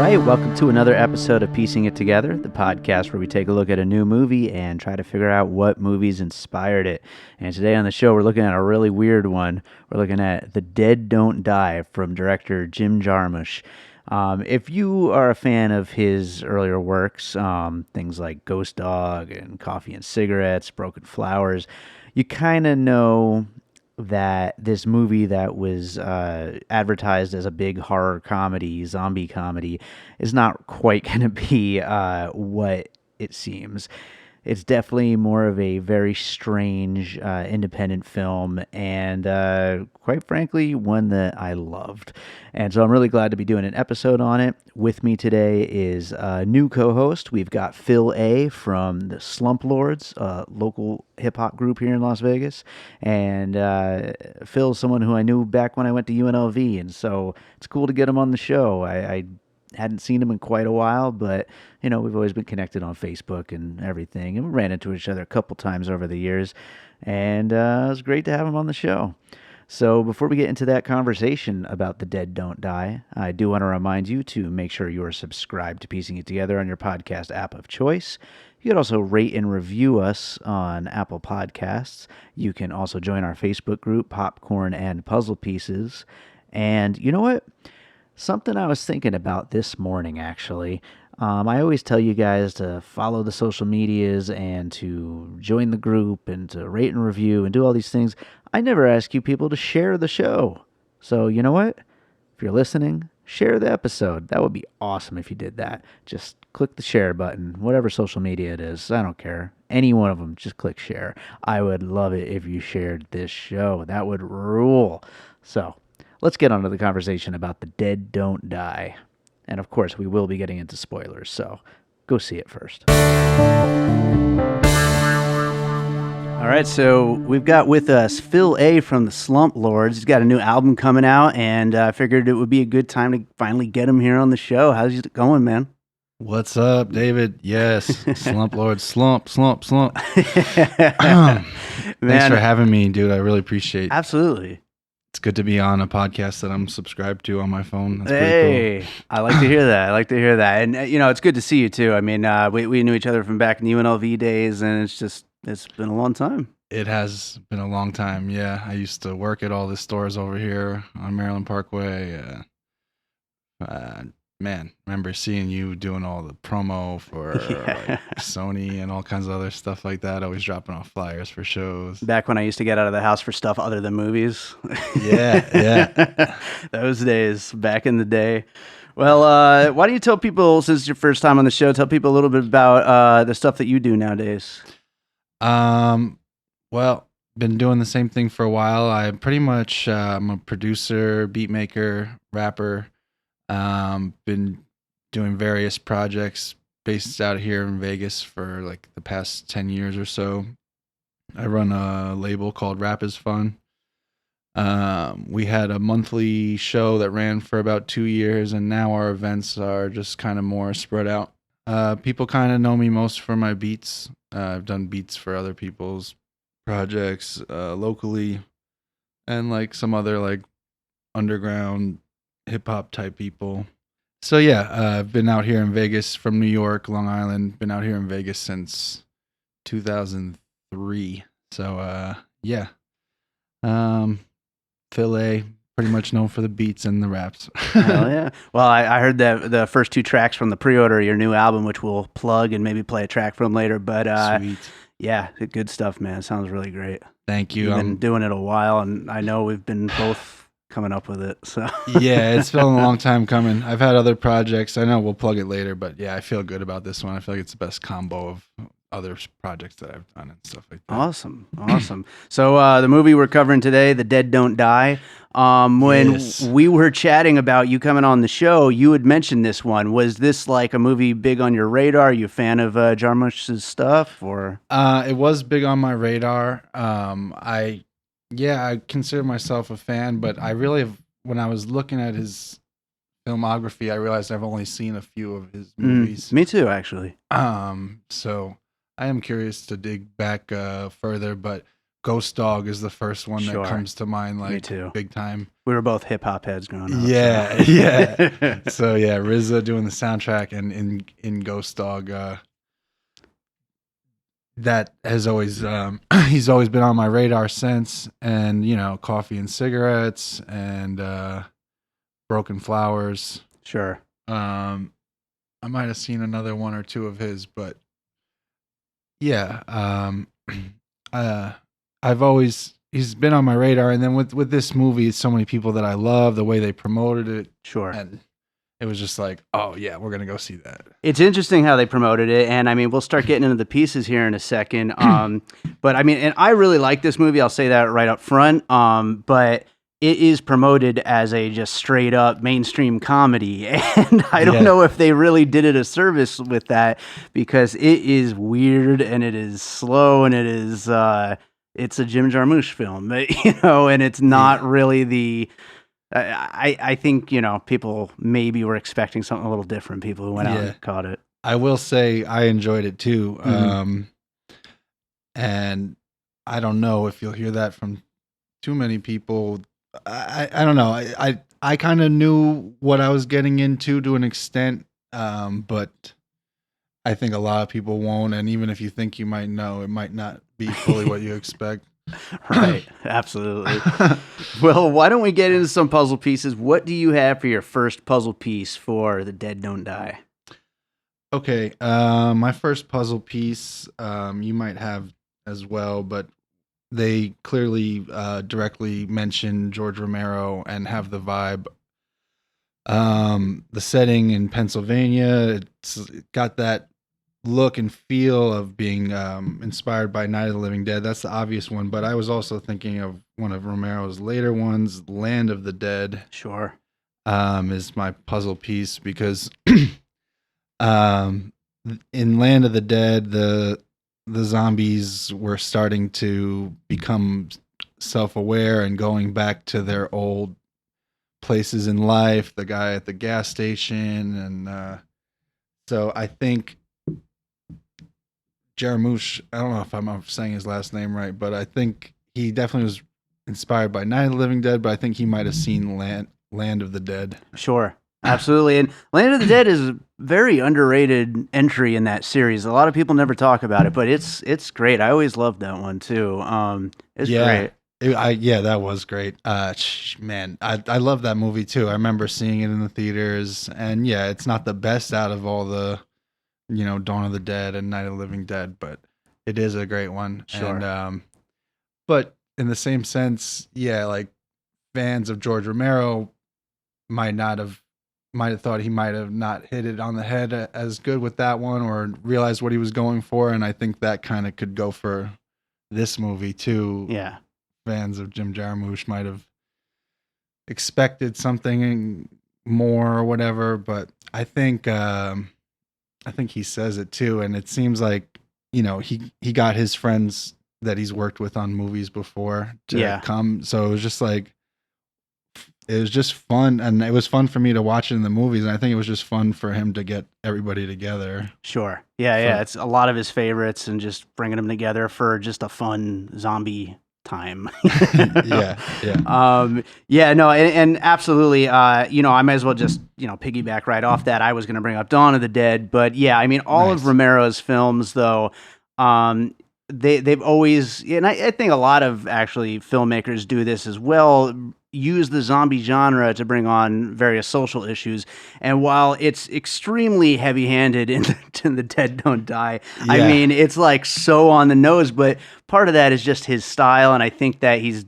right, welcome to another episode of Piecing It Together, the podcast where we take a look at a new movie and try to figure out what movies inspired it. And today on the show, we're looking at a really weird one. We're looking at The Dead Don't Die from director Jim Jarmusch. If you are a fan of his earlier works, things like Ghost Dog and Coffee and Cigarettes, Broken Flowers, you kind of know that this movie that was advertised as a big horror comedy, zombie comedy, is not quite going to be what it seems. It's definitely more of a very strange independent film, and quite frankly, one that I loved. And so I'm really glad to be doing an episode on it. With me today is a new co-host. We've got Phil A. from the Slump Lords, a local hip-hop group here in Las Vegas. And Phil's someone who I knew back when I went to UNLV, and so it's cool to get him on the show. I hadn't seen him in quite a while, but you know, we've always been connected on Facebook and everything, and we ran into each other a couple times over the years, and it was great to have him on the show. So before we get into that conversation about The Dead Don't Die, I do want to remind you to make sure you are subscribed to Piecing It Together on your podcast app of choice. You can also rate and review us on Apple Podcasts. You can also join our Facebook group, Popcorn and Puzzle Pieces. And you know what? Something I was thinking about this morning, actually. I always tell you guys to follow the social medias and to join the group and to rate and review and do all these things. I never ask you people to share the show. So you know what? If you're listening, share the episode. That would be awesome if you did that. Just click the share button, whatever social media it is. I don't care. Any one of them, just click share. I would love it if you shared this show. That would rule. So let's get on to the conversation about The Dead Don't Die. And of course, we will be getting into spoilers, so go see it first. All right, so we've got with us Phil A. from the Slump Lords. He's got a new album coming out, and I figured it would be a good time to finally get him here on the show. How's it going, man? What's up, David? Yes, Slump Lords, slump. Thanks for having me, dude. I really appreciate it. Absolutely. It's good to be on a podcast that I'm subscribed to on my phone. That's pretty cool. I like to hear that. And, you know, it's good to see you, too. I mean, we knew each other from back in the UNLV days, and it's been a long time. It has been a long time, yeah. I used to work at all the stores over here on Maryland Parkway. Man, remember seeing you doing all the promo for like Sony and all kinds of other stuff like that. Always dropping off flyers for shows. Back when I used to get out of the house for stuff other than movies. Yeah. Those days, back in the day. Well, why don't you tell people, since it's your first time on the show, tell people a little bit about the stuff that you do nowadays. Well, been doing the same thing for a while. I pretty much, I'm a producer, beat maker, rapper. Been doing various projects based out here in Vegas for like the past 10 years or so. I run a label called Rap is Fun. We had a monthly show that ran for about 2 years, and now our events are just kind of more spread out. People kind of know me most for my beats. I've done beats for other people's projects locally, and like some other like underground hip-hop type people. So yeah, I've been out here in Vegas from New York, Long Island. Been out here in Vegas since 2003. So yeah. Phil A, pretty much known for the beats and the raps. Hell yeah. Well, I heard the first two tracks from the pre-order of your new album, which we'll plug and maybe play a track from later. But Sweet. Yeah, good stuff, man. Sounds really great. Thank you. You've been doing it a while, and I know we've been both coming up with it. So yeah, it's been a long time coming. I've had other projects. I know we'll plug it later, but yeah, I feel good about this one. I feel like it's the best combo of other projects that I've done and stuff like that. Awesome. So the movie we're covering today, The Dead Don't Die. When we were chatting about you coming on the show, you had mentioned this one. Was this like a movie big on your radar? Are you a fan of Jarmusch's stuff, or? It was big on my radar. I consider myself a fan, but I really, when I was looking at his filmography, I realized I've only seen a few of his movies. Me too, actually. So I am curious to dig back further, but Ghost Dog is the first one Sure. that comes to mind, Me like too. big time. We were both hip hop heads growing up. Yeah, so. yeah. So yeah, RZA doing the soundtrack and in Ghost Dog, that has always he's always been on my radar since. And you know, Coffee and Cigarettes and Broken Flowers. Sure. I might have seen another one or two of his, but yeah, he's been on my radar. And then with this movie, it's so many people that I love, the way they promoted it. Sure. And it was just like, oh yeah, we're gonna go see that. It's interesting how they promoted it, and I mean, we'll start getting into the pieces here in a second. But I mean, and I really like this movie. I'll say that right up front. But it is promoted as a just straight up mainstream comedy, and I don't know if they really did it a service with that, because it is weird and it is slow and it is it's a Jim Jarmusch film, you know, and it's not really the. I think, you know, people maybe were expecting something a little different. People who went out and caught it. I will say I enjoyed it too. And I don't know if you'll hear that from too many people. I don't know. I kind of knew what I was getting into to an extent, but I think a lot of people won't. And even if you think you might know, it might not be fully what you expect. Right. Absolutely. Well, why don't we get into some puzzle pieces? What do you have for your first puzzle piece for The Dead Don't Die? Okay. My first puzzle piece, you might have as well, but they clearly directly mention George Romero and have the vibe. The setting in Pennsylvania, it's got that look and feel of being inspired by Night of the Living Dead. That's the obvious one, but I was also thinking of one of Romero's later ones, Land of the Dead. Sure. Is my puzzle piece because in Land of the Dead, the zombies were starting to become self-aware and going back to their old places in life, the guy at the gas station, and so I think Jarmusch, I don't know if I'm saying his last name right, but I think he definitely was inspired by Night of the Living Dead, but I think he might have seen Land of the Dead. Sure. Absolutely. And Land of the Dead is a very underrated entry in that series. A lot of people never talk about it, but it's great. I always loved that one too. It's great. That was great. Man, I love that movie too. I remember seeing it in the theaters, and yeah, it's not the best out of all the, you know, Dawn of the Dead and Night of the Living Dead, but it is a great one. Sure. And, but in the same sense, yeah, like fans of George Romero might have thought he might have not hit it on the head as good with that one, or realized what he was going for. And I think that kind of could go for this movie too. Yeah. Fans of Jim Jarmusch might have expected something more or whatever, but I think he says it too, and it seems like, you know, he got his friends that he's worked with on movies before to come, so it was just like, it was just fun, and it was fun for me to watch it in the movies, and I think it was just fun for him to get everybody together. Sure. Yeah, it's a lot of his favorites, and just bringing them together for just a fun zombie time. And absolutely, you know, I might as well just, you know, piggyback right off that. I was going to bring up Dawn of the Dead, but yeah, I mean, all of Romero's films though, they've always, and I think a lot of actually filmmakers do this as well, use the zombie genre to bring on various social issues. And while it's extremely heavy-handed in The Dead Don't Die, I mean, it's like so on the nose, but part of that is just his style. And I think that he's,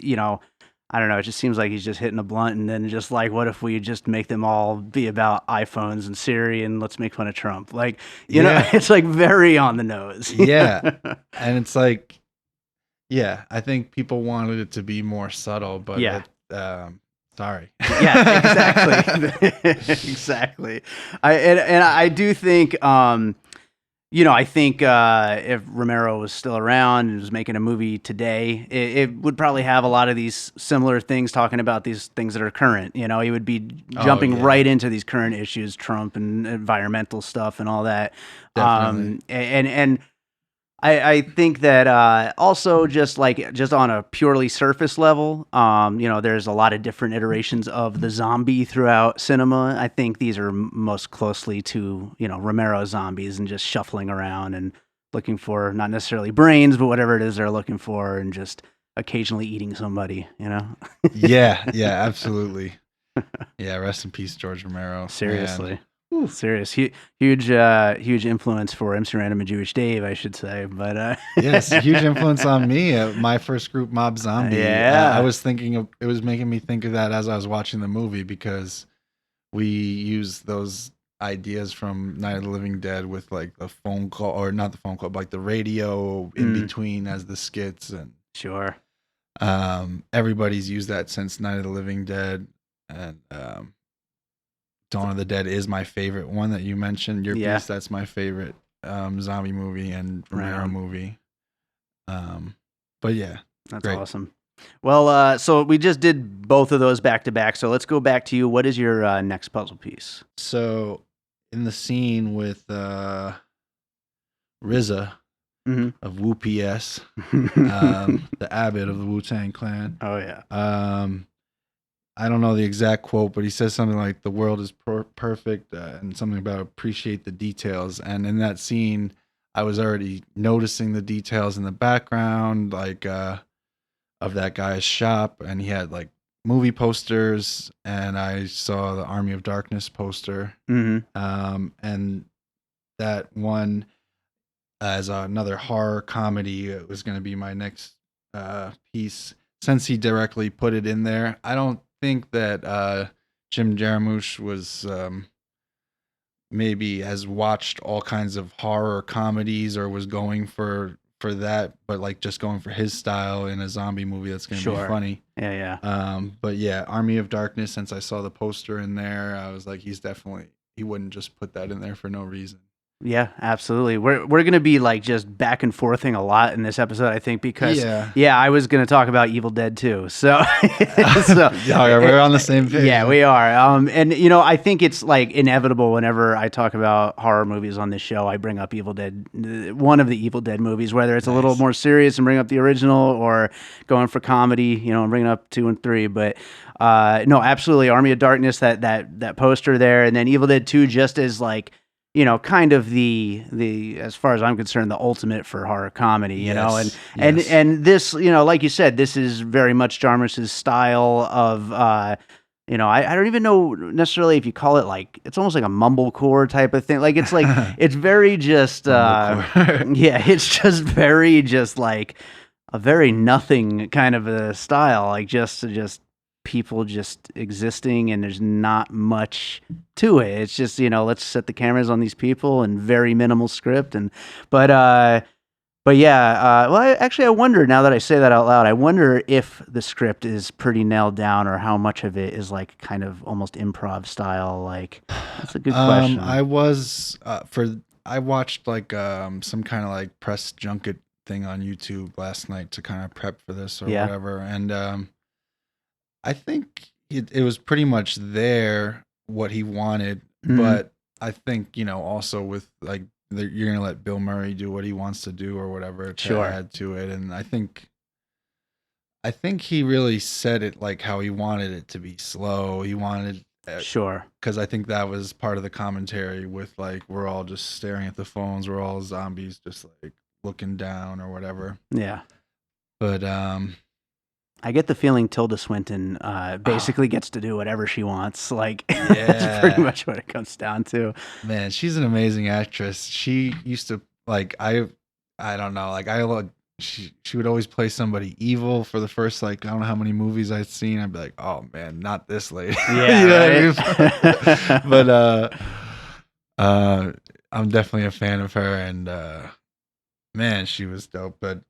you know, I don't know, it just seems like he's just hitting a blunt and then just like, what if we just make them all be about iPhones and Siri and let's make fun of Trump? Like, you know, it's like very on the nose. Yeah. And it's like, yeah, I think people wanted it to be more subtle, but sorry. Yeah, exactly. Exactly. I do think, you know, I think if Romero was still around and was making a movie today, it would probably have a lot of these similar things, talking about these things that are current. You know, he would be jumping right into these current issues, Trump and environmental stuff and all that. Definitely. And I think that also just on a purely surface level, there's a lot of different iterations of the zombie throughout cinema. I think these are most closely to Romero zombies and just shuffling around and looking for not necessarily brains, but whatever it is they're looking for, and just occasionally eating somebody. Yeah, yeah, absolutely. Yeah, rest in peace, George Romero. Seriously. Man. Serious, huge influence for MC Randumb Jewish Dave, I should say. But yes, huge influence on me. My first group, Mob Zombie. Yeah. I was thinking of it was making me think of that as I was watching the movie because we used those ideas from Night of the Living Dead with like the phone call, or not the phone call, but like the radio in between as the skits, and sure. Everybody's used that since Night of the Living Dead, and Dawn of the Dead is my favorite one that you mentioned. Your Piece, that's my favorite zombie movie and Romero movie. But yeah, that's great. Awesome. Well, so we just did both of those back to back. So let's go back to you. What is your next puzzle piece? So in the scene with RZA of Wu PS, the abbot of the Wu-Tang Clan. Oh yeah. I don't know the exact quote, but he says something like "the world is perfect" and something about appreciate the details. And in that scene, I was already noticing the details in the background, like of that guy's shop, and he had like movie posters, and I saw the Army of Darkness poster, and that one as another horror comedy. It was going to be my next piece, since he directly put it in there. I don't think that Jim Jarmusch was maybe has watched all kinds of horror comedies or was going for that, but like just going for his style in a zombie movie that's going to be funny. Yeah. But yeah, Army of Darkness, since I saw the poster in there, I was like, he wouldn't just put that in there for no reason. Yeah, absolutely. We're gonna be like just back and forthing a lot in this episode, I think, because I was gonna talk about Evil Dead too. So, we're on the same page. Yeah, we are. And I think it's like inevitable whenever I talk about horror movies on this show, I bring up Evil Dead, one of the Evil Dead movies, whether it's a little more serious and bring up the original, or going for comedy, and bringing up 2 and 3. But no, absolutely, Army of Darkness, that poster there, and then Evil Dead 2, just as like, kind of the as far as I'm concerned, the ultimate for horror comedy, and this, like you said, this is very much Jarmusch's style of, I don't even know necessarily if you call it like, it's almost like a mumblecore type of thing. Like it's like, it's very just, it's just very just like a very nothing kind of a style, like just people just existing, and there's not much to it. It's just, let's set the cameras on these people and very minimal script. But yeah, I wonder, now that I say that out loud, I wonder if the script is pretty nailed down, or how much of it is like kind of almost improv style. Like, that's a good question. I watched like some kind of like press junket thing on YouTube last night to kind of prep for this or whatever, and I think it was pretty much there what he wanted, but I think, also with like, you're gonna let Bill Murray do what he wants to do or whatever to add to it, and I think he really said it like how he wanted it to be slow. He wanted because I think that was part of the commentary with like, we're all just staring at the phones, we're all zombies just like looking down or whatever. Yeah, but I get the feeling Tilda Swinton basically gets to do whatever she wants. Like, that's pretty much what it comes down to. Man, she's an amazing actress. She used to, like, I don't know, like, she would always play somebody evil for the first, like, I don't know how many movies I'd seen. I'd be like, oh man, not this lady. Yeah, But I'm definitely a fan of her, and man, she was dope. But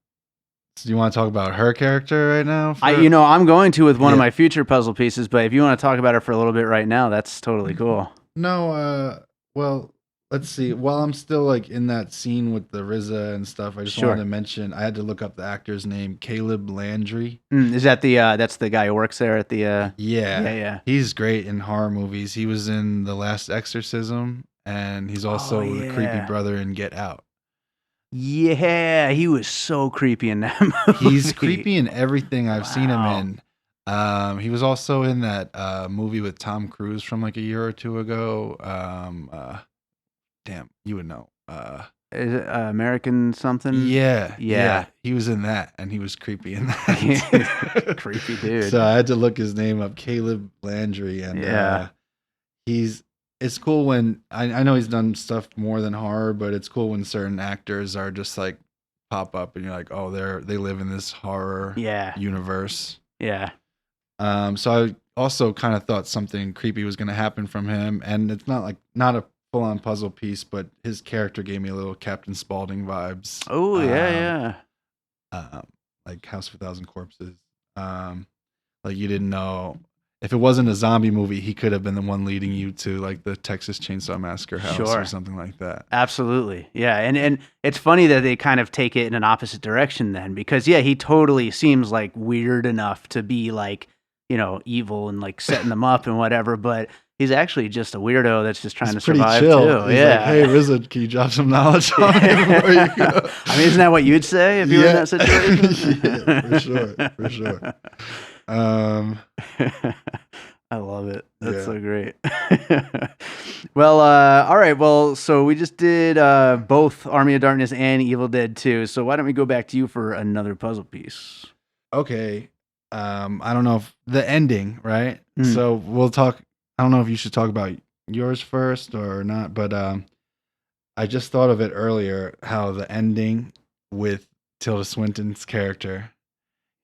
do you want to talk about her character right now? I'm going to with one of my future puzzle pieces, but if you want to talk about her for a little bit right now, that's totally cool. No, well, let's see. While I'm still like in that scene with the RZA and stuff, I just wanted to mention, I had to look up the actor's name, Caleb Landry. Is that that's the guy who works there at the? Yeah. He's great in horror movies. He was in The Last Exorcism, and he's also the creepy brother in Get Out. Yeah, he was so creepy in that movie. He's creepy in everything I've seen him Wow. in. He was also in that movie with Tom Cruise from like a year or two ago. Damn, you would know. Is it American something? Yeah, Yeah. he was in that, and he was creepy in that. Creepy dude. So I had to look his name up, Caleb Landry, and Yeah. it's cool when I know he's done stuff more than horror, but it's cool when certain actors are just like pop up, and you're like, oh, they live in this horror Yeah. universe. Yeah. So I also kind of thought something creepy was going to happen from him, and it's not a full-on puzzle piece, but his character gave me a little Captain Spaulding vibes. Oh, yeah. Like House of a Thousand Corpses. Like you didn't know if it wasn't a zombie movie, he could have been the one leading you to like the Texas Chainsaw Massacre house Sure. or something like that. Absolutely. Yeah. And it's funny that they kind of take it in an opposite direction then, because yeah, he totally seems like weird enough to be like, evil and like setting them up and whatever, but he's actually just a weirdo that's just trying to Pretty survive chill. too. He's like, hey, RZA, can you drop some knowledge on me before you go? I mean, isn't that what you'd say if you were in that situation? Yeah, for sure. I love it. That's Yeah. so great. Well, all right. Well, so we just did both Army of Darkness and Evil Dead 2. So why don't we go back to you for another puzzle piece? Okay. I don't know if the ending, right? Mm. So we'll talk. I don't know if you should talk about yours first or not, but I just thought of it earlier how the ending with Tilda Swinton's character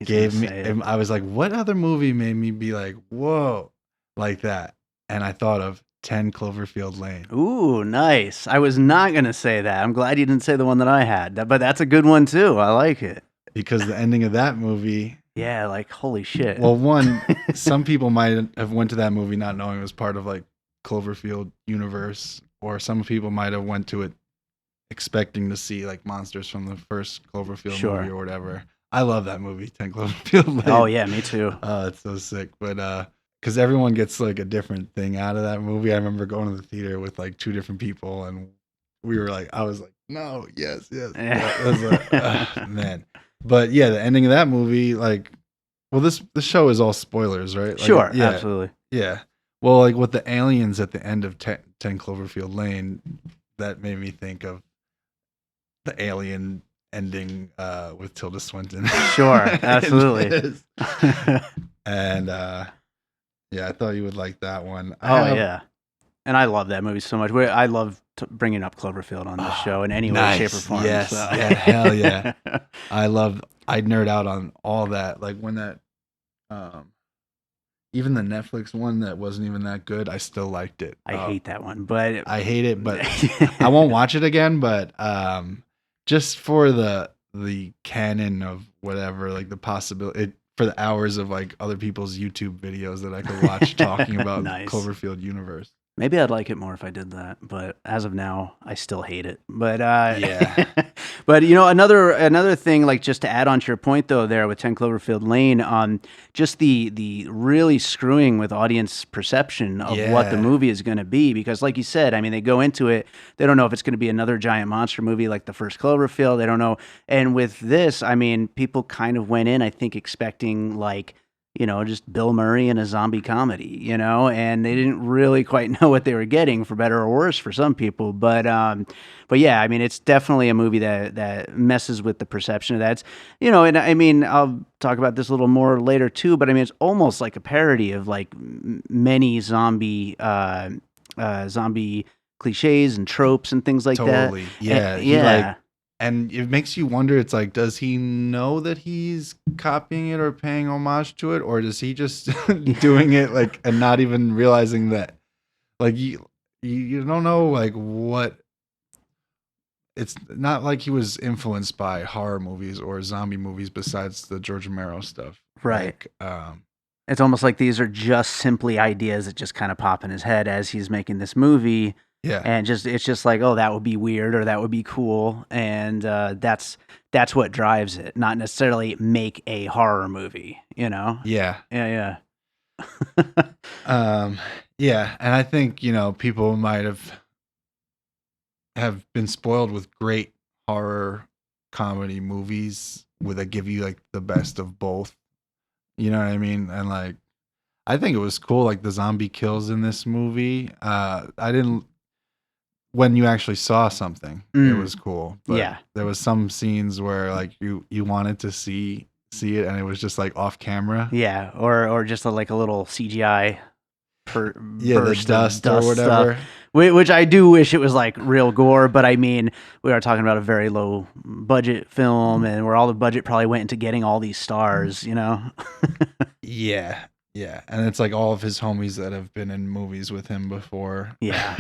gave me. I was like, what other movie made me be like, whoa, like that? And I thought of 10 Cloverfield Lane. Ooh, nice. I was not going to say that. I'm glad you didn't say the one that I had, but that's a good one too. I like it. Because the ending of that movie. Yeah, like, holy shit. Well, one, some people might have went to that movie not knowing it was part of like Cloverfield universe, or some people might have went to it expecting to see like monsters from the first Cloverfield movie or whatever. I love that movie, 10 Cloverfield Lane. Oh yeah, me too. It's so sick. But because everyone gets like a different thing out of that movie. I remember going to the theater with like two different people, and we were like, I was like, no, yes. I was like, man. But yeah, the ending of that movie, like, well, this show is all spoilers, right? Like, sure, absolutely. Yeah. Well, like with the aliens at the end of 10 Cloverfield Lane, that made me think of the alien ending with Tilda Swinton. Sure, absolutely. And yeah, I thought you would like that one. Yeah. And I love that movie so much. I love bringing up Cloverfield on this show in any way, shape, or form. Yes, so. Yeah, hell yeah. I nerd out on all that. Like when that, even the Netflix one that wasn't even that good, I still liked it. I hate that one, but I hate it, but I won't watch it again. But just for the canon of whatever, like the possibility. For the hours of like other people's YouTube videos that I could watch talking about Nice. the Cloverfield universe. Maybe I'd like it more if I did that, but as of now, I still hate it. But yeah. But another thing, like just to add on to your point though, there with 10 Cloverfield Lane, just the really screwing with audience perception of what the movie is going to be, because like you said, I mean, they go into it, they don't know if it's going to be another giant monster movie like the first Cloverfield. They don't know, and with this, I mean, people kind of went in, I think, expecting like, just Bill Murray in a zombie comedy, and they didn't really quite know what they were getting, for better or worse for some people. But yeah, I mean, it's definitely a movie that messes with the perception of that. It's, and I mean, I'll talk about this a little more later too, but I mean, it's almost like a parody of like many zombie cliches and tropes and things like that. Totally. Yeah. Yeah. And it makes you wonder, it's like, does he know that he's copying it or paying homage to it? Or is he just doing it like, and not even realizing that, like, you don't know, like, what, it's not like he was influenced by horror movies or zombie movies besides the George Romero stuff. Right. Like, it's almost like these are just simply ideas that just kind of pop in his head as he's making this movie. Yeah. And it's just like, oh, that would be weird or that would be cool. And that's what drives it, not necessarily make a horror movie, Yeah. Yeah. Yeah. Yeah. And I think, people might have been spoiled with great horror comedy movies where they give you like the best of both. You know what I mean? And like, I think it was cool. Like the zombie kills in this movie. I didn't. When you actually saw something, it was cool. But there was some scenes where like you wanted to see it, and it was just like off camera. Yeah, or just like a little CGI the dust or whatever. Stuff. Which I do wish it was like real gore, but I mean, we are talking about a very low budget film, and where all the budget probably went into getting all these stars, you know? Yeah, and it's like all of his homies that have been in movies with him before. Yeah.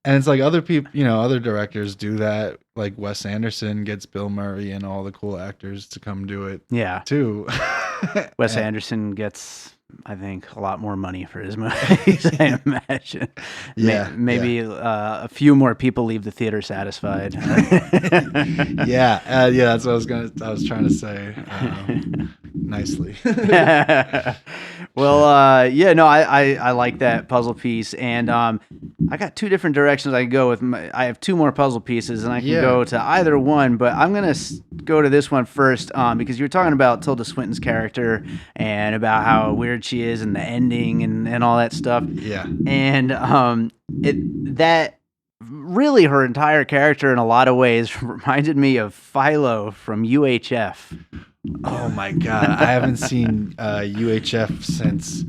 And it's like other people, you know, other directors do that. Like Wes Anderson gets Bill Murray and all the cool actors to come do it. Yeah. Too. Wes Anderson gets, I think, a lot more money for his movies, I imagine. Yeah. Maybe a few more people leave the theater satisfied. Yeah, that's what I was trying to say nicely. Well, I like that puzzle piece, and I got two different directions I can go with. I have two more puzzle pieces, and I can go to either one, but I'm gonna go to this one first because you were talking about Tilda Swinton's character and about how weird she is and the ending and all that stuff. Yeah, and that really her entire character in a lot of ways reminded me of Philo from UHF. Oh my God. I haven't seen UHF since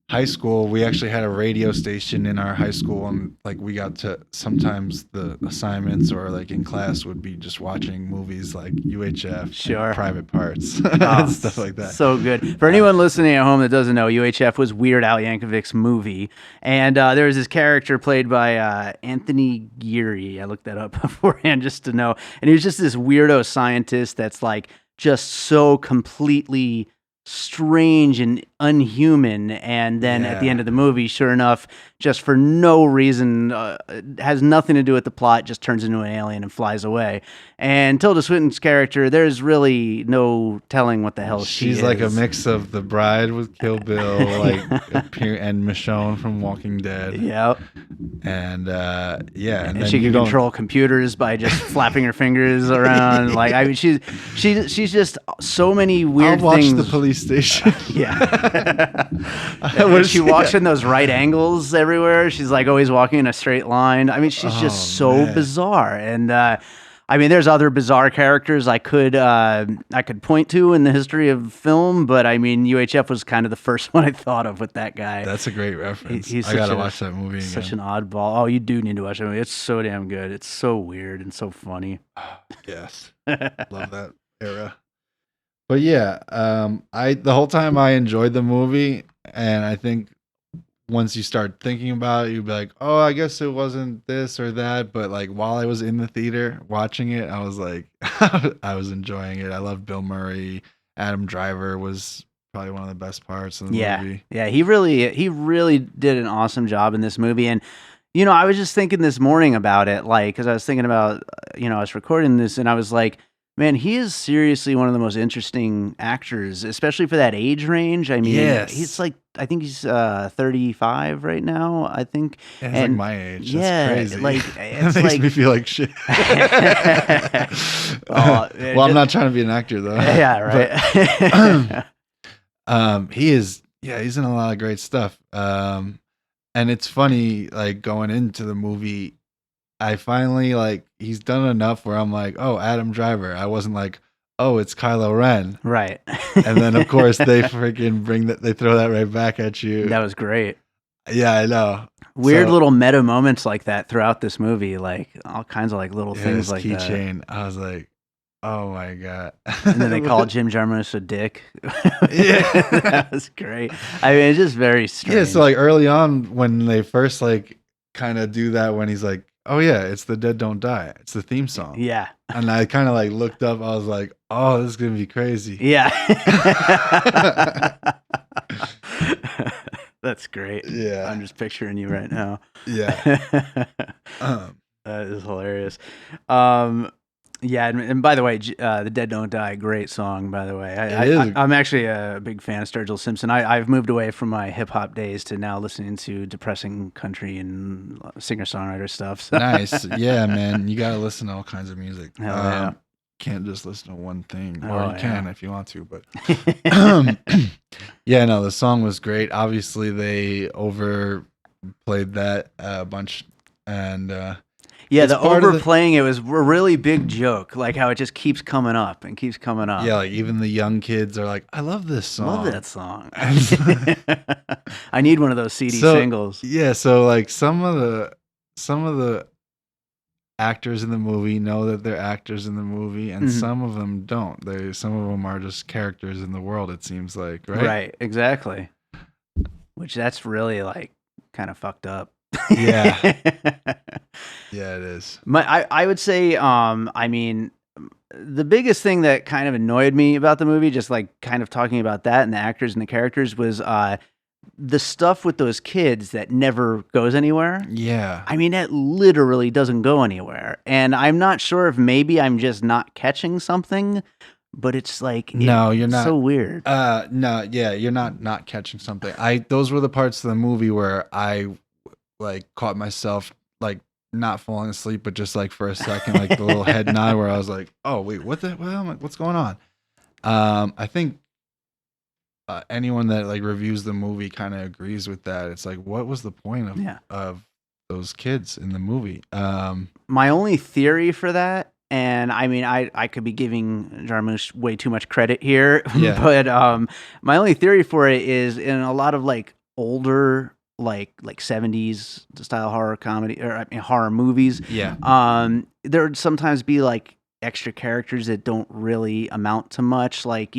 high school. We actually had a radio station in our high school, and like we got to sometimes the assignments or like in class would be just watching movies like UHF, sure, Private Parts, and stuff like that. So good. For anyone listening at home that doesn't know, UHF was Weird Al Yankovic's movie, and there was this character played by Anthony Geary. I looked that up beforehand just to know, and he was just this weirdo scientist that's like just so completely strange and unhuman, and then at the end of the movie, sure enough, just for no reason, has nothing to do with the plot, just turns into an alien and flies away. And Tilda Swinton's character, there's really no telling what the hell she is. She's like a mix of The Bride with Kill Bill, like and Michonne from Walking Dead. Yep. And and she can control computers by just flapping her fingers around. Like, I mean, she's just so many weird I'll watch things. The police station. She walks in those right angles everywhere. She's like always walking in a straight line. I mean, she's just so bizarre. And I mean, there's other bizarre characters I could point to in the history of film, but I mean, UHF was kind of the first one I thought of with that guy. That's a great reference. I gotta watch that movie again. Such an oddball. Oh, you do need to watch that movie. It's so damn good. It's so weird and so funny. Yes, love that era. But yeah, the whole time I enjoyed the movie, and I think once you start thinking about it, you'd be like, oh, I guess it wasn't this or that. But like while I was in the theater watching it, I was like, I was enjoying it. I loved Bill Murray. Adam Driver was probably one of the best parts of the movie. Yeah, he really did an awesome job in this movie. And you know, I was just thinking this morning about it, like, because I was thinking about, I was recording this, and I was like, man, he is seriously one of the most interesting actors, especially for that age range. I mean, he's like, I think he's 35 right now, I think. Yeah, he's like my age. That's crazy. Like, it makes me feel like shit. I'm not trying to be an actor, though. Yeah, right. But, he's in a lot of great stuff. And it's funny, like, going into the movie, I finally, like, he's done enough where I'm like, oh, Adam Driver. I wasn't like, oh, it's Kylo Ren. Right. And then, of course, they freaking they throw that right back at you. That was great. Yeah, I know. Weird little meta moments like that throughout this movie, like all kinds of like little things like that. Keychain. I was like, oh my God. And then they call Jim Jarmusch a dick. Yeah. That was great. I mean, it's just very strange. Yeah, so like early on when they first like kind of do that, when he's like, oh yeah, it's The Dead Don't Die. It's the theme song. Yeah. And I kind of like looked up. I was like, oh, this is going to be crazy. Yeah. That's great. Yeah. I'm just picturing you right now. Yeah. That is hilarious. Yeah, and by the way, "The Dead Don't Die," great song, by the way. I'm actually a big fan of Sturgill Simpson. I've moved away from my hip hop days to now listening to depressing country and singer songwriter stuff. So. Nice, yeah, man. You gotta listen to all kinds of music. Hell yeah. Can't just listen to one thing, Oh, or you can yeah. if you want to, but yeah, no, the song was great. Obviously, they overplayed that a bunch, and Yeah, it's the part of overplaying it was a really big joke, like how it just keeps coming up and keeps coming up. Yeah, like even the young kids are like, "I love this song." Love that song. I need one of those CD So, singles. Yeah, so like some of the actors in the movie know that they're actors in the movie, and some of them don't. Some of them are just characters in the world. It seems like, right? Right, exactly. Which that's really like kind of fucked up. Yeah. Yeah, it is. I would say, I mean, the biggest thing that kind of annoyed me about the movie, just like kind of talking about that and the actors and the characters, was the stuff with those kids that never goes anywhere. Yeah. I mean, it literally doesn't go anywhere. And I'm not sure if maybe I'm just not catching something, but it's like, no, you're not. So weird. No, yeah, you're not catching something. Those were the parts of the movie where I like caught myself like not falling asleep, but just like for a second, like the little head nod where I was like, oh wait, what the hell? Like, what's going on? I think anyone that like reviews the movie kind of agrees with that. It's like, what was the point of those kids in the movie? My only theory for that, and I mean, I could be giving Jarmusch way too much credit here, but my only theory for it is in a lot of like older like 70s style horror comedy or horror movies. Yeah. There would sometimes be like extra characters that don't really amount to much, like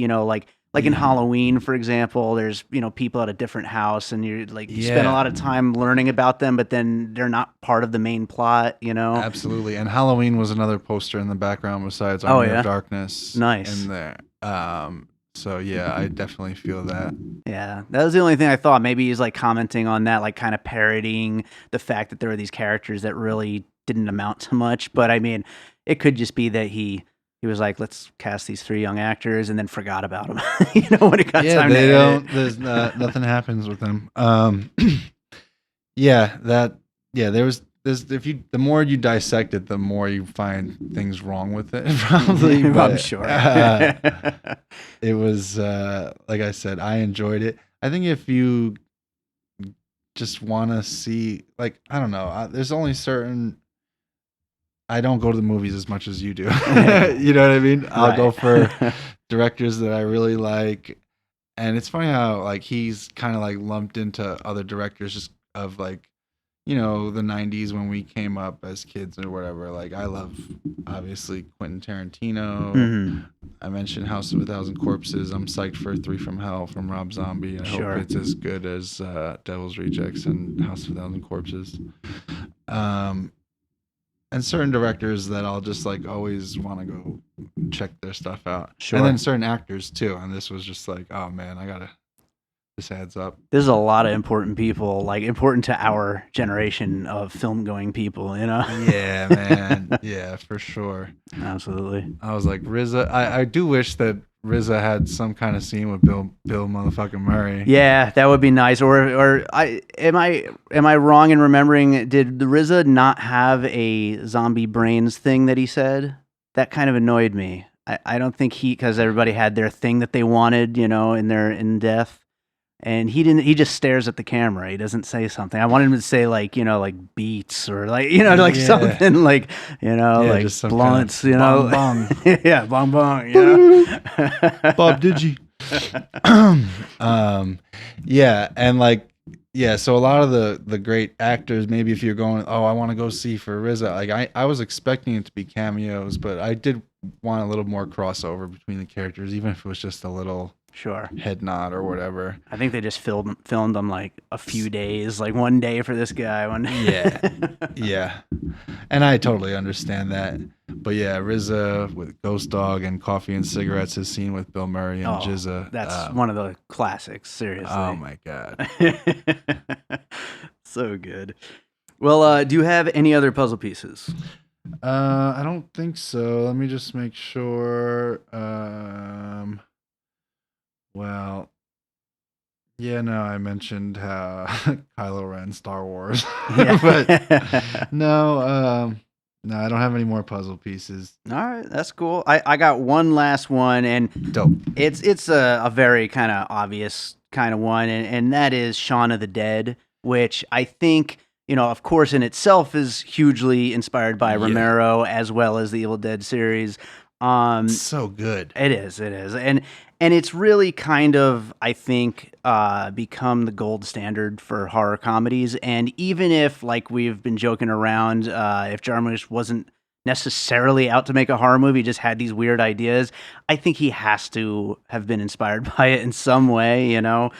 like in Halloween, for example, there's, people at a different house and you spend a lot of time learning about them, but then they're not part of the main plot, Absolutely. And Halloween was another poster in the background besides Army of Darkness. Nice. In there. So yeah, I definitely feel that. Yeah, that was the only thing I thought. Maybe he's like commenting on that, like kind of parodying the fact that there were these characters that really didn't amount to much. But I mean, it could just be that he was like, let's cast these 3 young actors, and then forgot about them. When it got time to edit. There's nothing happens with them. The more you dissect it, the more you find things wrong with it. Probably, I'm sure. It was like I said, I enjoyed it. I think if you just want to see, like, I don't know, there's only certain. I don't go to the movies as much as you do. You know what I mean? I'll go for directors that I really like. And it's funny how like he's kind of like lumped into other directors just of like, the 90s when we came up as kids or whatever. Like I love obviously Quentin Tarantino. Mm-hmm. I mentioned House of a Thousand Corpses. I'm psyched for 3 from Hell from Rob Zombie. I hope it's as good as Devil's Rejects and House of a Thousand Corpses. And certain directors that I'll just like always want to go check their stuff out. Sure. And then certain actors too. And this was just like, oh man, this adds up. There's a lot of important people, like important to our generation of film going people, Yeah, man. Yeah, for sure. Absolutely. I was like, RZA. I do wish that RZA had some kind of scene with Bill motherfucking Murray. Yeah, that would be nice. Or am I wrong in remembering? Did the RZA not have a zombie brains thing that he said? That kind of annoyed me. I don't think because everybody had their thing that they wanted, in death. And he didn't. He just stares at the camera. He doesn't say something. I wanted him to say like beats or like something like like just some blunts. Kind of bong, bong. Yeah, bong bong. Bob Digi. Yeah, and so a lot of the great actors. Maybe if you're going, I want to go see for RZA. Like I was expecting it to be cameos, but I did want a little more crossover between the characters, even if it was just a little. Sure. Head nod or whatever. I think they just filmed them like a few days, like one day for this guy. Yeah. And I totally understand that. But yeah, RZA with Ghost Dog and Coffee and Cigarettes, his scene with Bill Murray and Jizza. That's one of the classics, seriously. Oh my God. So good. Well, do you have any other puzzle pieces? I don't think so. Let me just make sure. Well, yeah, no, I mentioned how Kylo Ren, Star Wars, but Yeah. no, no, I don't have any more puzzle pieces. All right, that's cool. I got one last one, and Dope. it's a very kind of obvious kind of one, and that is Shaun of the Dead, which I think, of course, in itself is hugely inspired by Yeah. Romero as well as the Evil Dead series. So good. It is, and it's really kind of, I think, become the gold standard for horror comedies. And even if, like we've been joking around, if Jarmusch wasn't necessarily out to make a horror movie, just had these weird ideas, I think he has to have been inspired by it in some way.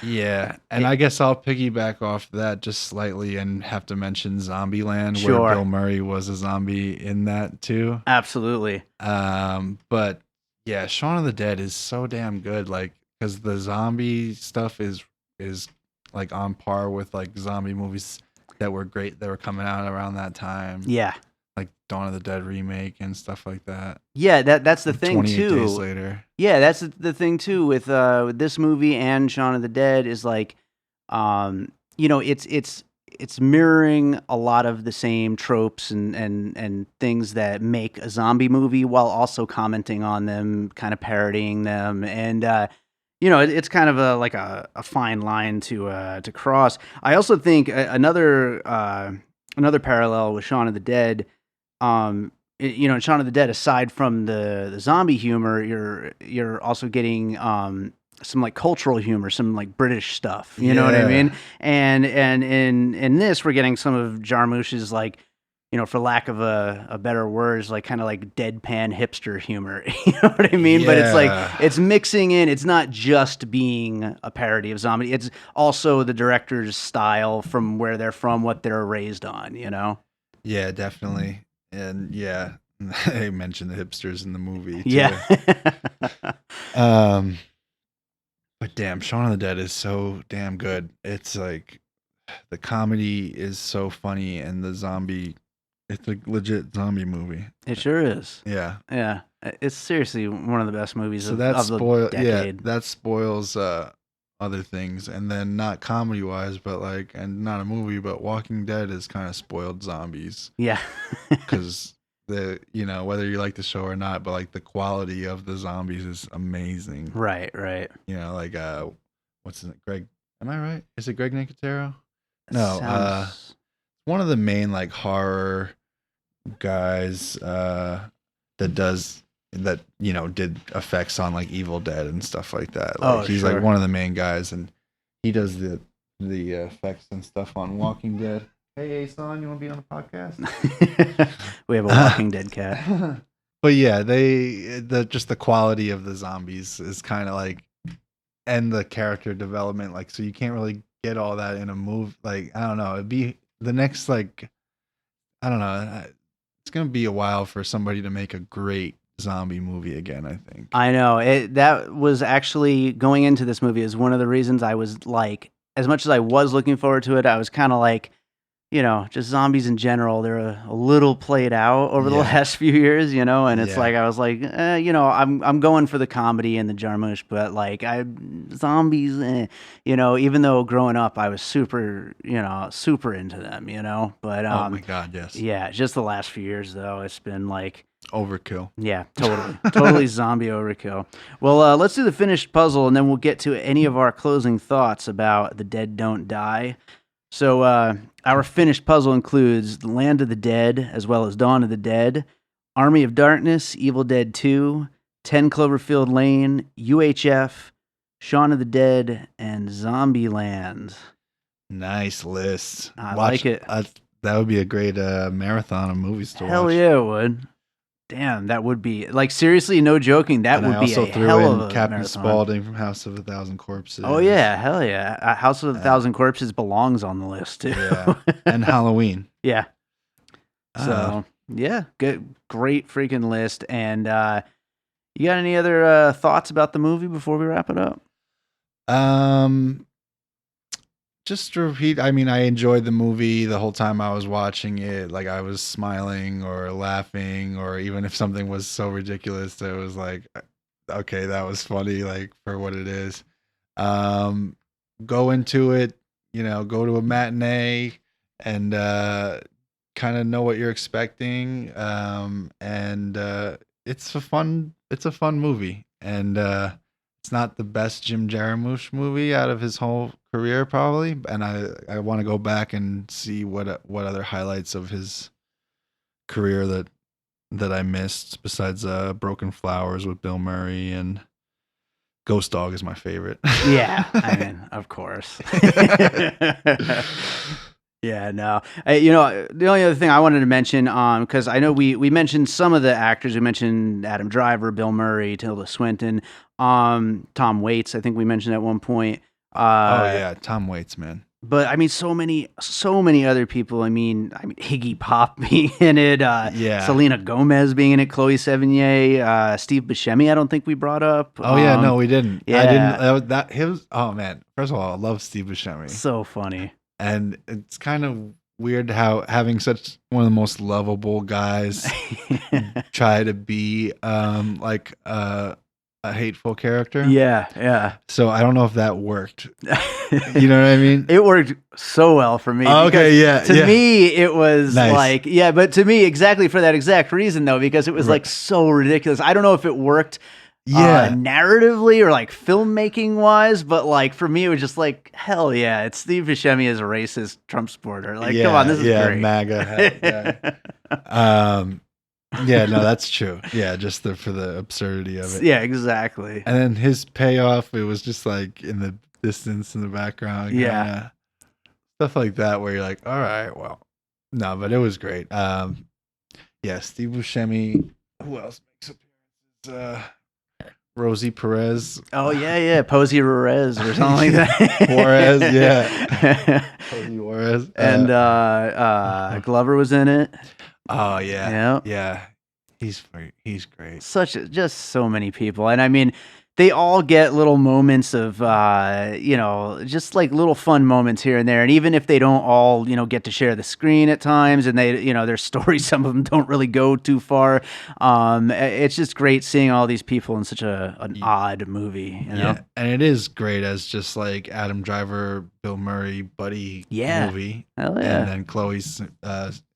Yeah, and I guess I'll piggyback off that just slightly and have to mention Zombieland, Sure. where Bill Murray was a zombie in that too. Absolutely. But yeah, Shaun of the Dead is so damn good, like because the zombie stuff is like on par with like zombie movies that were great that were coming out around that time. Yeah. Like Dawn of the Dead remake and stuff like that. Yeah, that's the thing 28 too. days later. Yeah, that's the thing too with this movie and Shaun of the Dead is like, it's mirroring a lot of the same tropes and things that make a zombie movie while also commenting on them, kind of parodying them, and it's kind of like a fine line to cross. I also think another parallel with Shaun of the Dead. In Shaun of the Dead, aside from the zombie humor, you're also getting some like cultural humor, some like British stuff. You know what I mean? And in this, we're getting some of Jarmusch's, like, for lack of a better words, like kind of like deadpan hipster humor. You know what I mean? But it's like it's mixing in. It's not just being a parody of zombie. It's also the director's style from where they're from, what they're raised on. Yeah, definitely. And yeah, they mentioned the hipsters in the movie too. Yeah. But damn, Shaun of the Dead is so damn good. It's like the comedy is so funny, and the zombie, it's a legit zombie movie. It sure is. Yeah. Yeah. It's seriously one of the best movies So of that the decade. that spoils other things, and then not comedy wise, but like, and not a movie, but Walking Dead is kind of spoiled zombies. Yeah. Because whether you like the show or not, but like the quality of the zombies is amazing. Right. Like what's his name? Greg? Am I right? Is it Greg Nicotero? No, one of the main like horror guys that does that, did effects on like Evil Dead and stuff like that. Like he's sure. like one of the main guys, and he does the effects and stuff on Walking Dead. Hey, son, you want to be on the podcast? We have a Walking Dead cat. But yeah, just the quality of the zombies is kind of like, and the character development, like, so you can't really get all that in a movie. Like, I don't know, it'd be the next, like, I don't know, it's gonna be a while for somebody to make a great zombie movie again, I think. I know. That was actually, going into this movie, is one of the reasons I was like, as much as I was looking forward to it, I was kind of like, just zombies in general, they're a little played out over the last few years, and it's like, I was like, I'm going for the comedy and the Jarmusch, but like, zombies, even though growing up I was super into them, but oh my God, yes. Yeah, just the last few years though, it's been like overkill. Yeah, totally zombie overkill. Well, let's do the finished puzzle, and then we'll get to any of our closing thoughts about The Dead Don't Die. So our finished puzzle includes The Land of the Dead, as well as Dawn of the Dead, Army of Darkness, Evil Dead 2, 10 Cloverfield Lane, UHF, Shaun of the Dead, and Zombieland. Nice list. I like it. That would be a great marathon of movies to watch. Hell yeah, it would. Damn, that would be, like, seriously, no joking, that would be a hell of a Captain marathon. Spaulding from House of a Thousand Corpses. Oh yeah, hell yeah. House of a Thousand Corpses belongs on the list too. Yeah. And Halloween. Yeah. So yeah, great freaking list. And you got any other thoughts about the movie before we wrap it up? just to repeat, I mean, I enjoyed the movie the whole time I was watching it. Like I was smiling or laughing, or even if something was so ridiculous, it was like, okay, that was funny, like for what it is. Go into it, go to a matinee and kind of know what you're expecting. And it's a fun movie, and it's not the best Jim Jarmusch movie out of his whole career, probably. And I want to go back and see what other highlights of his career that I missed besides Broken Flowers with Bill Murray, and Ghost Dog is my favorite. Yeah, I mean, of course. Yeah, no. The only other thing I wanted to mention, because I know we mentioned some of the actors. We mentioned Adam Driver, Bill Murray, Tilda Swinton, Tom Waits. I think we mentioned at one point. Oh yeah, Tom Waits, man. But I mean, so many other people. I mean, Iggy Pop being in it. Yeah. Selena Gomez being in it. Chloe Sevigny. Steve Buscemi. I don't think we brought up. Oh yeah, no, we didn't. Yeah. I didn't. Him. Oh man. First of all, I love Steve Buscemi. So funny. And it's kind of weird how having such one of the most lovable guys try to be like a hateful character. Yeah. So I don't know if that worked. You know what I mean? It worked so well for me. Okay, yeah. To me, it was nice. like, yeah, but to me, exactly for that exact reason, though, because it was like so ridiculous. I don't know if it worked narratively or like filmmaking wise, but like for me, it was just like, hell yeah, it's Steve Buscemi as a racist Trump supporter. Like, come on, this is great. MAGA. Yeah, no, that's true. Yeah, just for the absurdity of it. Yeah, exactly. And then his payoff, it was just like in the distance in the background. Yeah. Stuff like that where you're like, all right, well, no, but it was great. Steve Buscemi. Who else makes appearances? Rosie Perez. Oh yeah, Posey Juarez or something like that. Juarez, yeah. Posey Juarez. And Glover was in it. Oh yeah. He's great. Just so many people, and I mean, they all get little moments of just like little fun moments here and there, and even if they don't all get to share the screen at times, and they their stories, some of them don't really go too far. It's just great seeing all these people in such an odd movie. Yeah, and it is great as just like Adam Driver, Bill Murray buddy movie. Hell yeah. And then Chloe's.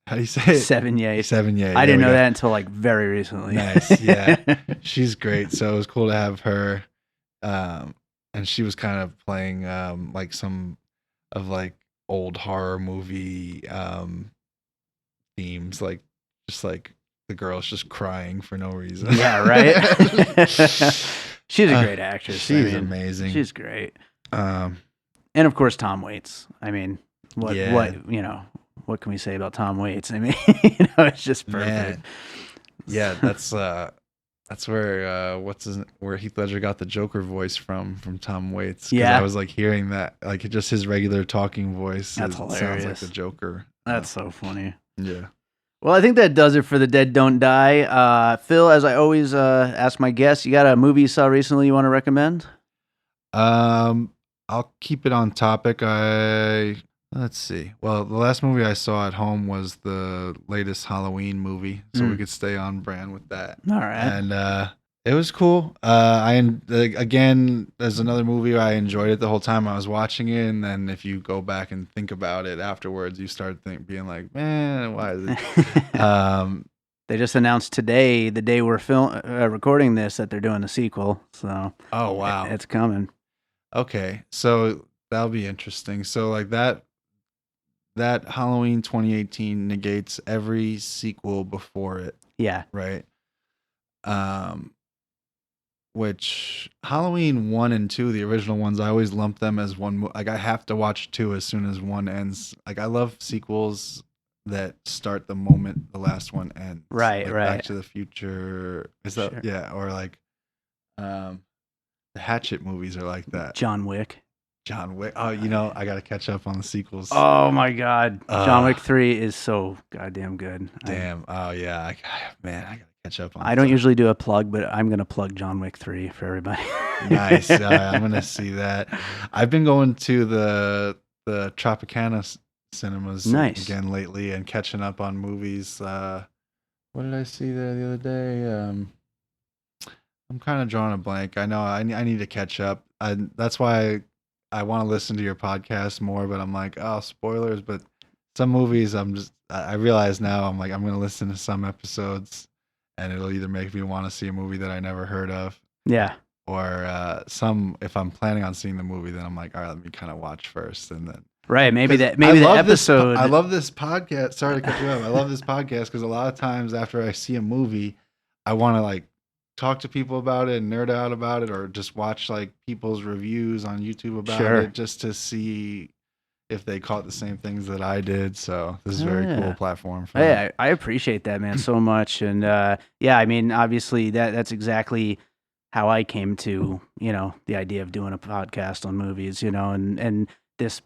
How do you say it? Sevigny. I didn't know that until like very recently. Nice, yeah. She's great. So it was cool to have her. And she was kind of playing like some of like old horror movie themes, like just like the girl's just crying for no reason. Yeah, right. She's a great actress. She's amazing. She's great. And of course Tom Waits. I mean, what can we say about Tom Waits? I mean, it's just perfect. Man. Yeah, that's where where Heath Ledger got the Joker voice from Tom Waits. Yeah, I was like hearing that, like just his regular talking voice. That's hilarious. Sounds like the Joker. That's so funny. Yeah. Well, I think that does it for The Dead Don't Die. Phil, as I always ask my guests, you got a movie you saw recently you want to recommend? I'll keep it on topic. Let's see. Well, the last movie I saw at home was the latest Halloween movie, so we could stay on brand with that. All right. And it was cool. Again, there's another movie I enjoyed it the whole time I was watching it, and then if you go back and think about it afterwards, you start being like, man, why is it? They just announced today, the day we're recording this, that they're doing a sequel. So, oh wow, it's coming. Okay, so that'll be interesting. So like that Halloween 2018 negates every sequel before it. Yeah. Right. Which Halloween 1 and 2, the original ones, I always lump them as one. Like I have to watch 2 as soon as 1 ends. Like I love sequels that start the moment the last one ends. Right, like right. Back to the Future. Is that yeah? Or like, the Hatchet movies are like that. John Wick. Oh, I got to catch up on the sequels. Oh my God. John Wick 3 is so goddamn good. Damn. Oh yeah. I got to catch up on I don't usually do a plug, but I'm going to plug John Wick 3 for everybody. Nice. I'm going to see that. I've been going to the the Tropicana cinemas Nice. again lately and catching up on movies. What did I see there the other day? I'm kind of drawing a blank. I know I need to catch up. That's why I want to listen to your podcast more, but I'm like, oh, spoilers. But some movies, I realize now, I'm like, I'm going to listen to some episodes and it'll either make me want to see a movie that I never heard of. Yeah. Or if I'm planning on seeing the movie, then I'm like, all right, let me kind of watch first. And then. Right. Maybe the episode. I love this podcast. Sorry to cut you off. I love this podcast because a lot of times after I see a movie, I want to like talk to people about it and nerd out about it, or just watch like people's reviews on YouTube about it just to see if they caught the same things that I did. So this is a very cool platform. Yeah, I appreciate that, man, so much. And yeah, I mean, obviously that's exactly how I came to, the idea of doing a podcast on movies, and this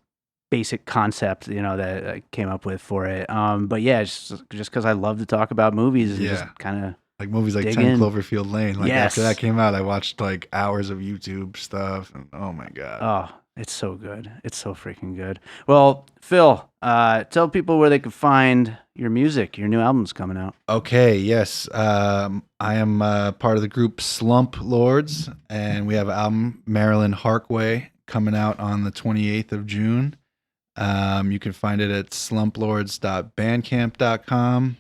basic concept, that I came up with for it. But yeah, just because I love to talk about movies and just kind of like movies like 10 Cloverfield Lane. Like after that came out, I watched like hours of YouTube stuff, and oh my god. Oh, it's so good. It's so freaking good. Well, Phil, tell people where they can find your music. Your new album's coming out. Okay, yes. I am part of the group Slump Lords, and we have an album, Maryland Harkway, coming out on the 28th of June. You can find it at slumplords.bandcamp.com.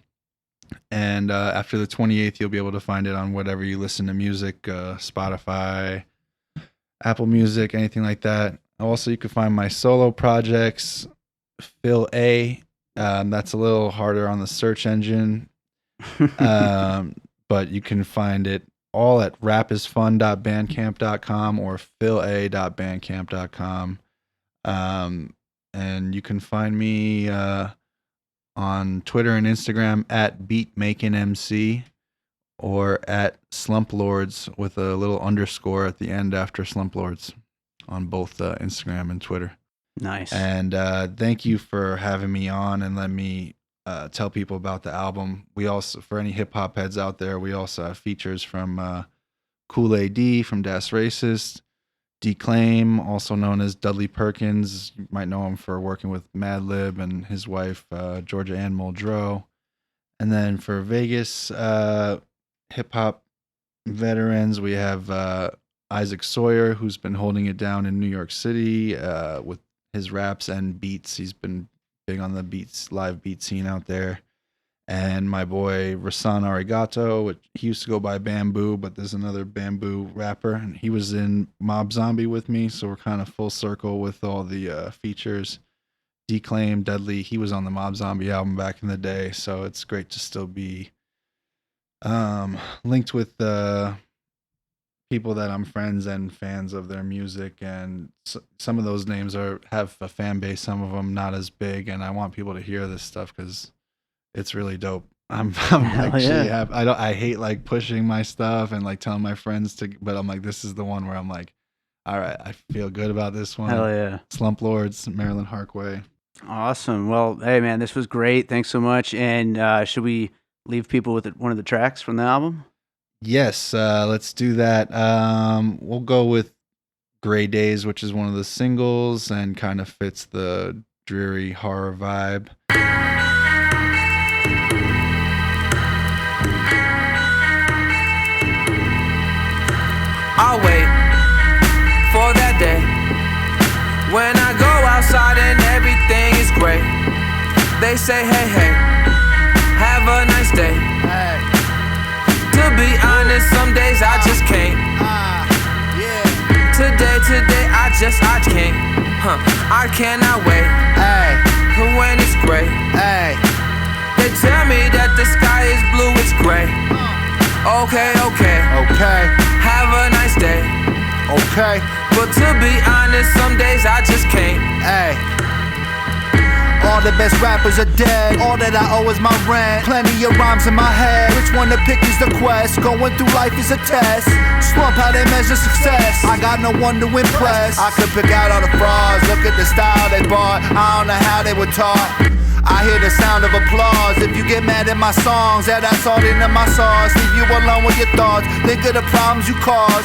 And after the 28th, you'll be able to find it on whatever you listen to music, Spotify, Apple Music, anything like that. Also, you can find my solo projects, Phil A. That's a little harder on the search engine, but you can find it all at rapisfun.bandcamp.com or phila.bandcamp.com. And you can find me on Twitter and Instagram at BeatMakingMC or at Slump Lords with a little underscore at the end after Slump Lords on both Instagram and Twitter. Nice. And thank you for having me on and let me tell people about the album. We also, for any hip hop heads out there, we also have features from Kool AD from Das Racist, Declaim, also known as Dudley Perkins. You might know him for working with Madlib and his wife, Georgia Ann Muldrow. And then for Vegas hip-hop veterans, we have Isaac Sawyer, who's been holding it down in New York City with his raps and beats. He's been big on the live beat scene out there. And my boy Rasan Arigato, which he used to go by Bamboo, but there's another Bamboo rapper, and he was in Mob Zombie with me, so we're kind of full circle with all the features. Declaim, Dudley, he was on the Mob Zombie album back in the day, so it's great to still be linked with people that I'm friends and fans of their music, and some of those names have a fan base, some of them not as big, and I want people to hear this stuff because it's really dope. I'm actually I hate like pushing my stuff and like telling my friends but I'm like, this is the one where I'm like, all right, I feel good about this one. Hell yeah. Slump Lords, Maryland Harkway. Awesome. Well, hey man, this was great. Thanks so much. And should we leave people with one of the tracks from the album? Yes, let's do that. We'll go with Gray Days, which is one of the singles and kind of fits the dreary horror vibe. I'll wait for that day when I go outside and everything is great. They say, hey, hey, have a nice day. Hey. To be honest, some days I just can't. Today, I can't. I cannot wait. Hey. When it's gray. Hey. They tell me that the sky is blue, it's gray. Okay. Have a nice day. Okay. But to be honest, some days I just can't. Hey. All the best rappers are dead. All that I owe is my rent. Plenty of rhymes in my head. Which one to pick is the quest. Going through life is a test. Slump how they measure success. I got no one to impress. I could pick out all the frauds. Look at the style they bought. I don't know how they were taught. I hear the sound of applause. If you get mad at my songs, that's all into my sauce. Leave you alone with your thoughts. Think of the problems you cause.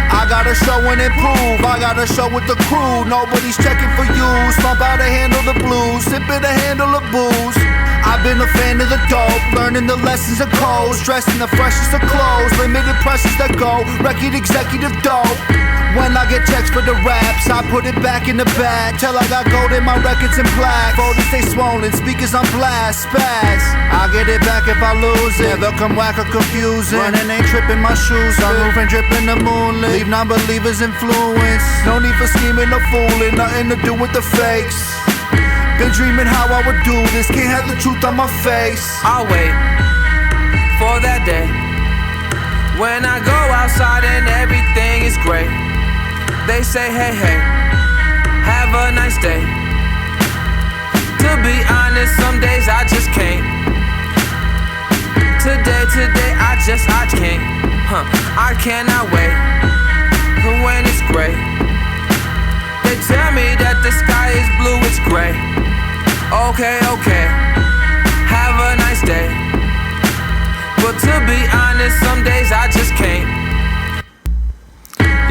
I gotta show and improve. I gotta show with the crew. Nobody's checking for you. Slump out to handle the blues. Sipping to handle the booze. I've been a fan of the dope, learning the lessons of codes, dressing the freshest of clothes, limited presses that go, record executive dope. When I get checks for the raps, I put it back in the bag, till I got gold in my records and black. Folders stay swollen, speakers on blast, spaz. I get it back if I lose it, never come whack or confusing. Running ain't tripping my shoes, sunroof and dripping the moonlit. Leave non-believers influence, no need for scheming or fooling, nothing to do with the fakes. Been dreaming how I would do this, can't have the truth on my face. I'll wait for that day when I go outside and everything is great. They say, hey, hey, have a nice day. To be honest, some days I just can't. Today, I can't. I cannot wait for when it's gray. They tell me that the sky is blue, it's gray. Okay, have a nice day. But to be honest, some days I just can't.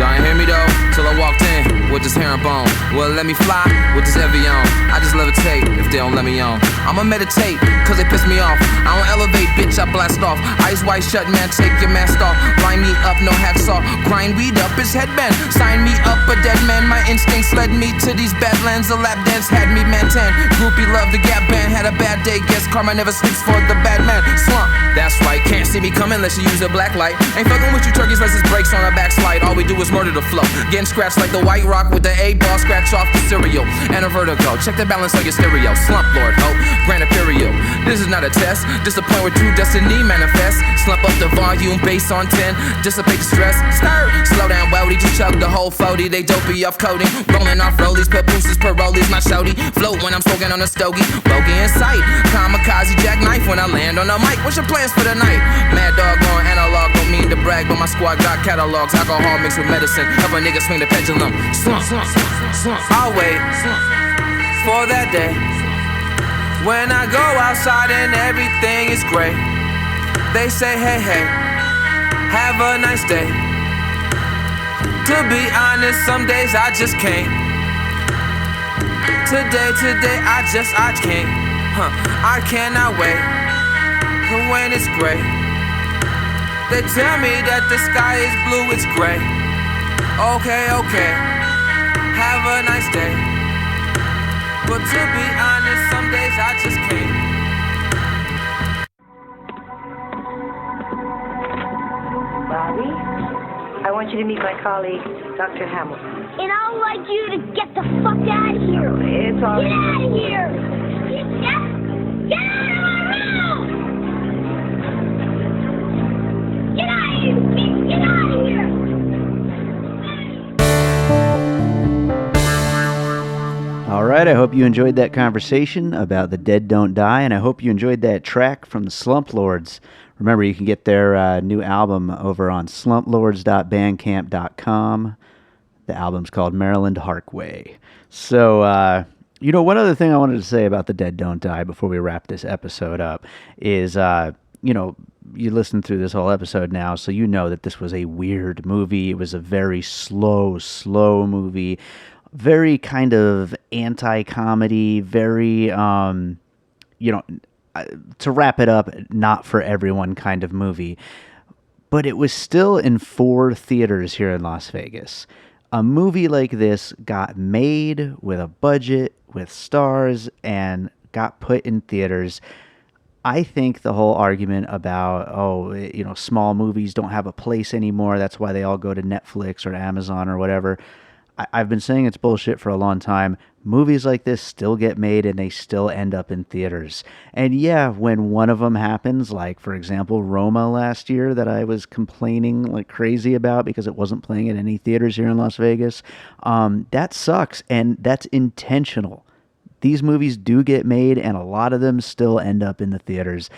Y'all ain't hear me though, till I walked in with this herringbone. Well, let me fly with this Evian. I just levitate if they don't let me on. I'ma meditate, cause they piss me off. I don't elevate, bitch, I blast off. Eyes wide shut, man, take your mask off. Line me up, no hacksaw. Grind weed up, it's headband. Sign me up, a dead man. My instincts led me to these badlands. A lap dance had me man tan. Groupie love the Gap band. Had a bad day, guess karma never sleeps for the bad man. Slump, that's right, can't see me coming unless you use a black light. Ain't fucking with you turkeys unless it's brakes on a backslide. All we do is murder the flow. Getting scratched like the white rock with the A-ball. Scratch off the cereal and a vertigo. Check the balance on your stereo. Slump Lord, hope, grant a period. This is not a test. This a point where true destiny manifests. Slump up the volume, bass on 10. Dissipate the stress. Skirt, slow down, Weldy. Just chug the whole 40. They dopey off coding. Rolling off rollies, put boosters, per rollies. My shouty float when I'm smoking on a stogie. Bogey in sight. Kamikaze jackknife when I land on the mic. What's your plans for the night? Mad dog on analog. Don't mean to brag, but my squad got catalogs. Alcohol mixed with medicine. Help a nigga swing the pendulum. Slump. I'll wait for that day when I go outside and everything is great. They say, hey, hey, have a nice day. To be honest, some days I just can't. Today, I can't. I cannot wait for when it's gray. They tell me that the sky is blue, it's gray. Okay, have a nice day. But to be honest, some days I just can't. Bobby, I want you to meet my colleague, Dr. Hamilton. And I'd like you to get the fuck out of here. It's all Get out of here. Get out of my room. Get out of here, bitch. Get out of here. All right, I hope you enjoyed that conversation about The Dead Don't Die, and I hope you enjoyed that track from the Slump Lords. Remember, you can get their new album over on slumplords.bandcamp.com. The album's called Maryland Harkway. So, one other thing I wanted to say about The Dead Don't Die before we wrap this episode up is, you listen through this whole episode now, so you know that this was a weird movie. It was a very slow movie. Very kind of anti-comedy, very, to wrap it up, not for everyone kind of movie. But it was still in 4 theaters here in Las Vegas. A movie like this got made with a budget, with stars, and got put in theaters. I think the whole argument about, small movies don't have a place anymore, that's why they all go to Netflix or Amazon or whatever, I've been saying it's bullshit for a long time. Movies like this still get made and they still end up in theaters. And yeah, when one of them happens, like for example, Roma last year that I was complaining like crazy about because it wasn't playing at any theaters here in Las Vegas, that sucks and that's intentional. These movies do get made and a lot of them still end up in the theaters.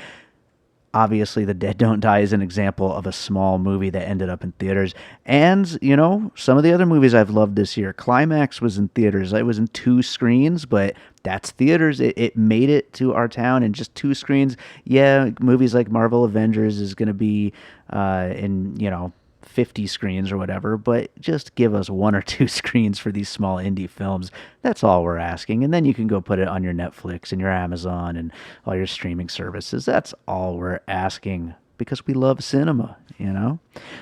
obviously The Dead Don't Die is an example of a small movie that ended up in theaters. And, you know, some of the other movies I've loved this year, Climax was in theaters. It was in 2 screens, but that's theaters. It made it to our town in just 2 screens. Yeah, movies like Marvel Avengers is going to be in, you know, 50 screens or whatever, but just give us 1 or 2 screens for these small indie films. That's all we're asking. And then you can go put it on your Netflix and your Amazon and all your streaming services. That's all we're asking because we love cinema, you know?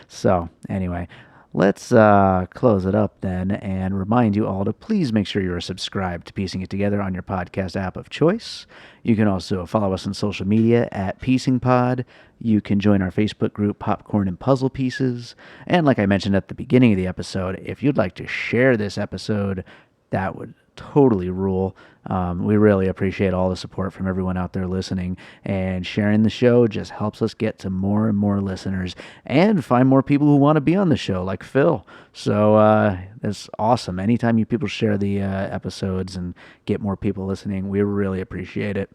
So anyway, let's close it up then and remind you all to please make sure you're subscribed to Piecing It Together on your podcast app of choice. You can also follow us on social media at Piecing Pod. You can join our Facebook group, Popcorn and Puzzle Pieces. And like I mentioned at the beginning of the episode, if you'd like to share this episode, that would totally rule. We really appreciate all the support from everyone out there listening, and sharing the show just helps us get to more and more listeners and find more people who want to be on the show, like Phil. So that's awesome. Anytime you people share the episodes and get more people listening, we really appreciate it.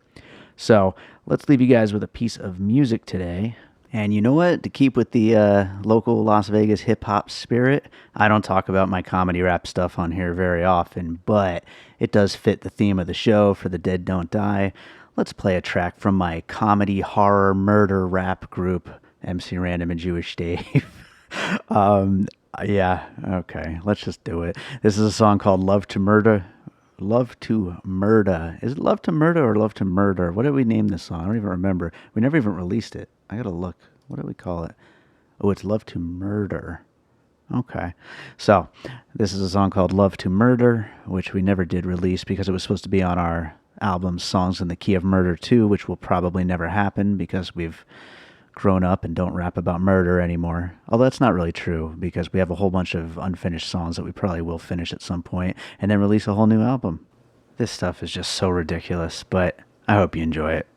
So let's leave you guys with a piece of music today. And you know what? To keep with the local Las Vegas hip-hop spirit, I don't talk about my comedy rap stuff on here very often, but it does fit the theme of the show for The Dead Don't Die. Let's play a track from my comedy, horror, murder rap group, MC Randumb Jewish Dave. Yeah, okay, let's just do it. This is a song called Love to Murder. Love to Murder. Is it Love to Murder or Love to Murder? What did we name this song? I don't even remember. We never even released it. I gotta look. What do we call it? Oh, it's Love to Murder. Okay. So, this is a song called Love to Murder, which we never did release because it was supposed to be on our album Songs in the Key of Murder 2, which will probably never happen because we've grown up and don't rap about murder anymore. Although that's not really true because we have a whole bunch of unfinished songs that we probably will finish at some point and then release a whole new album. This stuff is just so ridiculous, but I hope you enjoy it.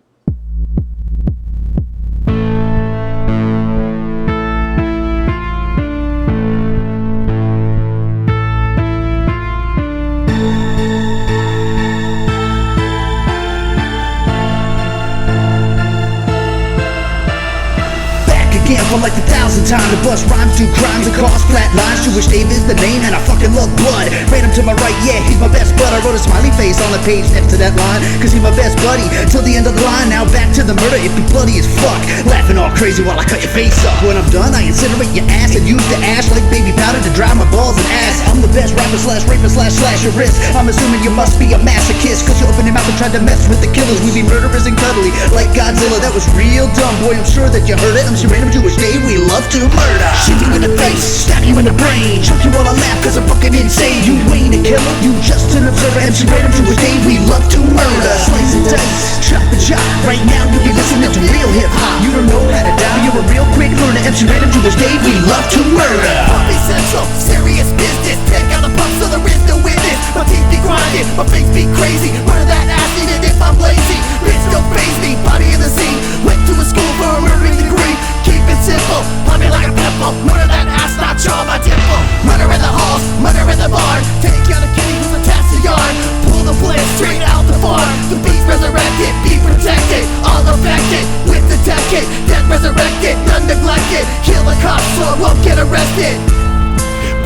For like the 1,000th time to bust rhymes, do crimes and cause flat lines. Jewish Dave is the name and I fucking love blood. Random to my right, yeah, he's my best bud. I wrote a smiley face on the page next to that line, cause he's my best buddy till the end of the line. Now back to the murder, it be bloody as fuck, laughing all crazy while I cut your face up. When I'm done, I incinerate your ass and use the ash like baby powder to dry my balls and ass. I'm the best rapper slash raper slash slash your wrist. I'm assuming you must be a masochist, cause you opened your mouth and tried to mess with the killers. We be murderers and cuddly like Godzilla. That was real dumb, boy, I'm sure that you heard it. MC Randumb Jewish Dave, we love to murder. Shoot you in the face, stab you in the brain, choke you while I laugh cause I'm fucking insane. You ain't a killer, you just an observer. MC Randumb Jewish Dave, we love to murder. Slice and dice, chop and chop. Right now you be listening to real hip hop. You don't know how to die, you're a real quick learner. MC Randumb Jewish Dave, we love to murder. Puppy Central, serious business. Take out the pump so there is no witness. My teeth be grinding, my face be crazy. Murder that ass even if I'm lazy. Bitch don't faze me, body in the scene. Went to a school for a murdering degree. Keep it simple, pump me like a pimple. Murder that ass, not jaw my dimple. Murder in the halls, murder in the barn. Take out a kitty who's attached to yarn. Pull the blade straight out the farm. The beast resurrected, be protected. All affected with the decade. Dead resurrected, none neglected. Kill the cops so I won't get arrested.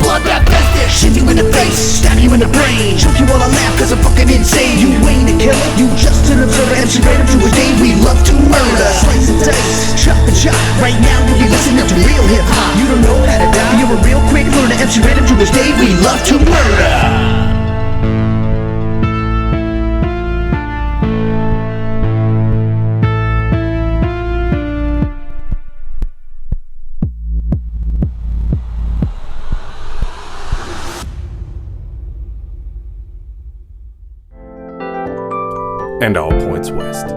Bloodbath vested. Shoot you in the face, stab you in the brain, choke you while I laugh cause I'm fucking insane. You ain't a killer, you just an observer. MC Randumb Jewish Dave, we love to murder. Slice and dice, chop and chop. Right now you be listening to real hip hop. You don't know how to die, you're a real quick learner. MC Randumb Jewish Dave, we love to murder. And all points west.